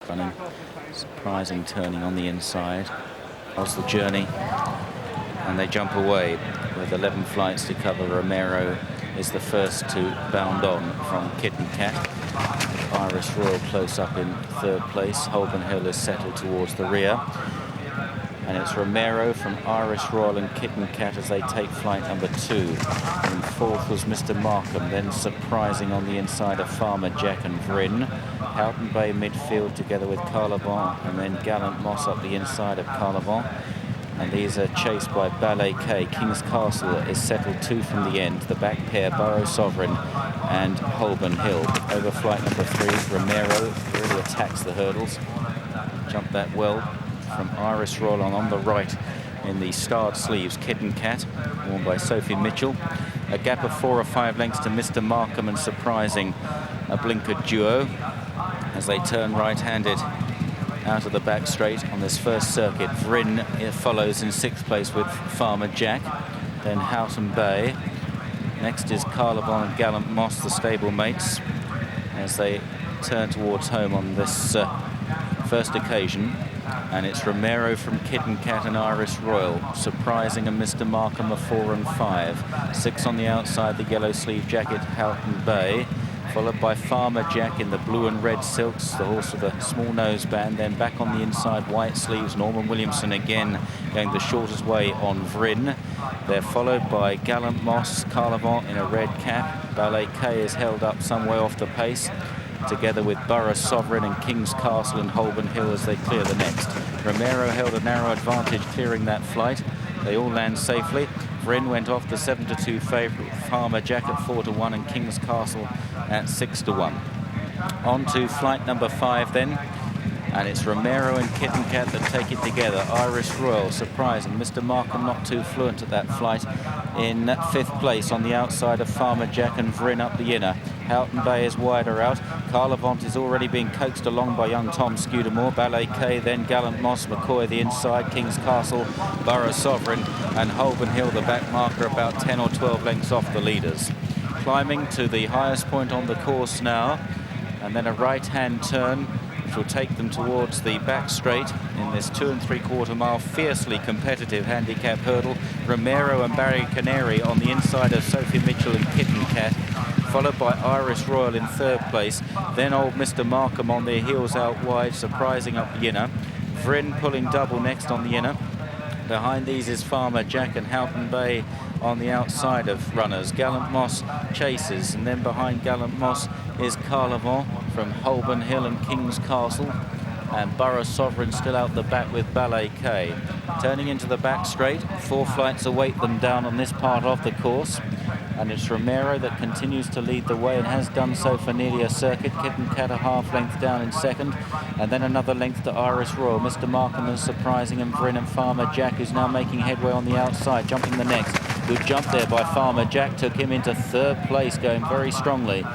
Running, surprising turning on the inside. Was the journey, and they jump away with 11 flights to cover. Romero is the first to bound on from Kitten Cat. Irish Royale close up in third place. Holborn Hill is settled towards the rear. And it's Romero from Irish Royale and Kitten Cat as they take flight number 2. And fourth was Mr. Markham, then surprising on the inside of Farmer Jack and Vrin. Houghton Bay midfield together with Carlavant, and then Gallant Moss up the inside of Carlavant. And these are chased by Ballet K. King's Castle is settled 2 from the end. The back pair, Burrow Sovereign and Holborn Hill. Over flight number 3, Romero really attacks the hurdles. Jumped that well from Irish Royale on the right in the starred sleeves. Kitten Cat, worn by Sophie Mitchell. A gap of 4 or 5 lengths to Mr. Markham, and surprising a blinkered duo as they turn right-handed out of the back straight on this first circuit. Vrin follows in 6th place with Farmer Jack, then Houghton Bay. Next is Carlavant and Gallant Moss, the stable mates, as they turn towards home on this first occasion. And it's Romero from Kitten Cat and Irish Royale, surprising a Mr. Markham of 4 and 5. 6 on the outside, the yellow sleeve jacket, Houghton Bay, followed by Farmer Jack in the blue and red silks, the horse with a small noseband. Then back on the inside, white sleeves, Norman Williamson again going the shortest way on Vrin. They're followed by Gallant Moss, Carlavant in a red cap. Ballet K is held up some way off the pace, together with Burrow Sovereign and King's Castle and Holborn Hill as they clear the next. Romero held a narrow advantage clearing that flight. They all land safely. Vrin went off the 7-2 favourite, Farmer Jack at 4-1 and King's Castle at 6-1. On to flight number 5 then. And it's Romero and Kitten Cat that take it together. Irish Royale, surprising. Mr. Markham not too fluent at that flight. In 5th place on the outside of Farmer Jack and Vrin up the inner. Houghton Bay is wider out. Carlavant is already being coaxed along by young Tom Scudamore. Ballet K, then Gallant Moss, McCoy the inside, King's Castle, Burrow Sovereign, and Holborn Hill, the back marker, about 10 or 12 lengths off the leaders. Climbing to the highest point on the course now, and then a right-hand turn, which will take them towards the back straight in this 2 3/4 mile fiercely competitive handicap hurdle. Romero and Barry Canary on the inside of Sophie Mitchell and Kitten Cat, followed by Irish Royale in 3rd place. Then old Mr. Markham on their heels out wide, surprising up the inner. Vrin pulling double next on the inner. Behind these is Farmer Jack and Houghton Bay on the outside of runners. Gallant Moss chases, and then behind Gallant Moss is Carlavant from Holborn Hill and King's Castle, and Burrow Sovereign still out the back with Ballet K. Turning into the back straight, 4 flights await them down on this part of the course, and it's Romero that continues to lead the way and has done so for nearly a circuit. Kitten Cat a half length down in 2nd, and then another length to Irish Royale. Mr. Markham is surprising, and Vrin and Farmer Jack, who's now making headway on the outside, jumping the next. Good jump there by Farmer Jack, took him into 3rd place, going very strongly.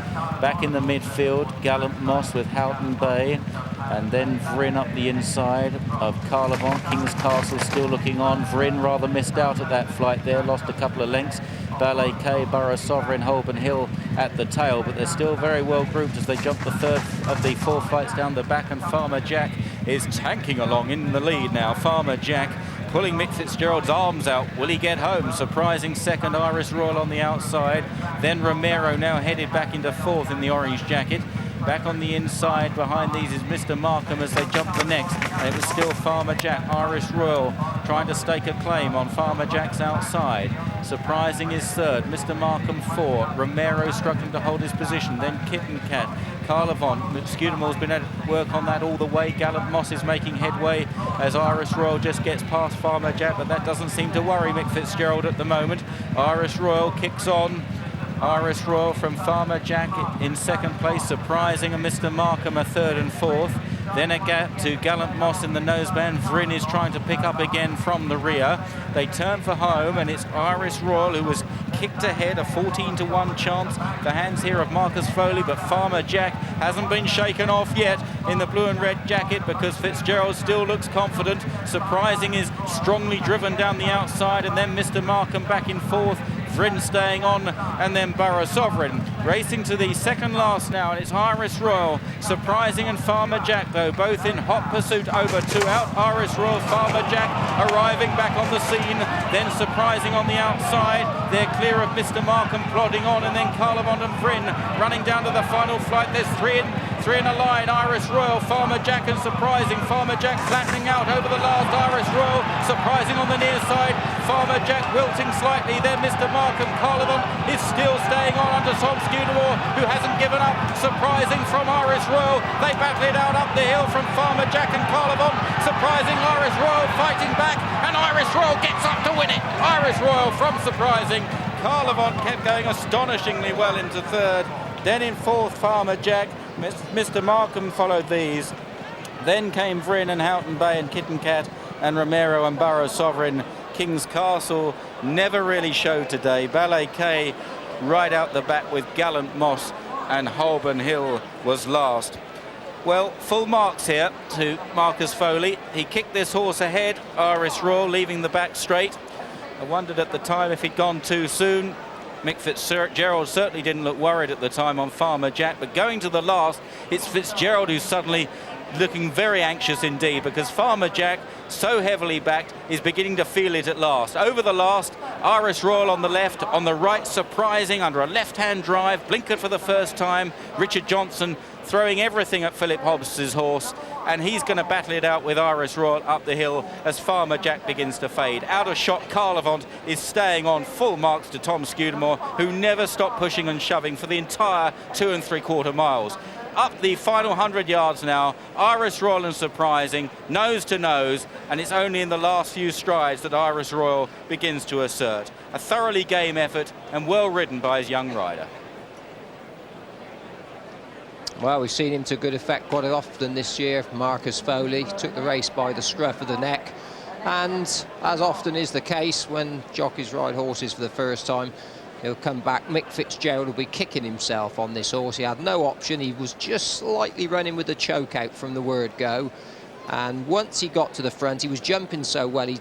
Back in the midfield, Gallant Moss with Houghton Bay, and then Vrin up the inside of Carlavant. King's Castle still looking on. Vrin rather missed out at that flight there, lost a couple of lengths. Ballet K, Burrow Sovereign, Holborn Hill at the tail, but they're still very well grouped as they jump the 3rd of the 4 flights down the back, and Farmer Jack is tanking along in the lead now. Farmer Jack pulling Mick Fitzgerald's arms out. Will he get home? Surprising 2nd, Irish Royale on the outside. Then Romero now headed back into 4th in the orange jacket. Back on the inside behind these is Mr. Markham as they jump the next. And it was still Farmer Jack. Irish Royale trying to stake a claim on Farmer Jack's outside. Surprising is 3rd, Mr. Markham 4. Romero struggling to hold his position. Then Kitten Cat. Carlavant, Scudamore's been at work on that all the way. Gallant Moss is making headway as Irish Royale just gets past Farmer Jack, but that doesn't seem to worry Mick Fitzgerald at the moment. Irish Royale kicks on. Irish Royale from Farmer Jack in 2nd place, surprising a Mr. Markham a 3rd and 4th. Then a gap to Gallant Moss in the noseband. Vrin is trying to pick up again from the rear. They turn for home, and it's Irish Royale who was kicked ahead, a 14-1 chance. The hands here of Marcus Foley, but Farmer Jack hasn't been shaken off yet in the blue and red jacket because Fitzgerald still looks confident. Surprising is strongly driven down the outside, and then Mr. Markham back in 4th. Vrin staying on, and then Borough Sovereign racing to the second last now, and it's Iris Royale, Surprising and Farmer Jack, though both in hot pursuit over 2 out. Iris Royale, Farmer Jack arriving back on the scene, then Surprising on the outside. They're clear of Mr. Markham plodding on, and then Gallant and Vrin running down to the final flight. There's three in a line. Iris Royale, Farmer Jack and Surprising. Farmer Jack flattening out over the last. Iris Royale, Surprising on the near side. Farmer Jack wilting slightly. Then Mr. Markham. Gallant is still staying on under Tom Scudamore, who hasn't given up. Surprising from Iris Royale. They battle it out up the hill from Farmer Jack and Gallant. Surprising, Iris Royale fighting back, and Iris Royale gets up to win it. Iris Royale from Surprising. Gallant kept going astonishingly well into third. Then in fourth, Farmer Jack. Mr. Markham followed these. Then came Vrin and Houghton Bay and Kitten Cat and Romero and Borough Sovereign. King's Castle never really showed today. Ballet K right out the back with Gallant Moss, and Holborn Hill was last. Well, full marks here to Marcus Foley. He kicked this horse ahead, Iris Royale leaving the back straight. I wondered at the time if he'd gone too soon. Mick Fitzgerald certainly didn't look worried at the time on Farmer Jack, but going to the last, it's Fitzgerald who's suddenly looking very anxious indeed, because Farmer Jack, so heavily backed, is beginning to feel it at last. Over the last, Iris Royale on the left, on the right, Surprising under a left-hand drive, blinkered for the first time. Richard Johnson throwing everything at Philip Hobbs's horse, and he's going to battle it out with Iris Royale up the hill as Farmer Jack begins to fade. Out of shot, Gallant is staying on, full marks to Tom Scudamore, who never stopped pushing and shoving for the entire 2 3/4 miles. Up the final 100 yards now, Iris Royale and Surprising, nose to nose, and it's only in the last few strides that Iris Royale begins to assert. A thoroughly game effort and well ridden by his young rider. Well, we've seen him to good effect quite often this year. Marcus Foley took the race by the scruff of the neck, and as often is the case when jockeys ride horses for the first time, he'll come back. Mick Fitzgerald will be kicking himself on this horse. He had no option. He was just slightly running with the choke out from the word go, and once he got to the front, he was jumping so well he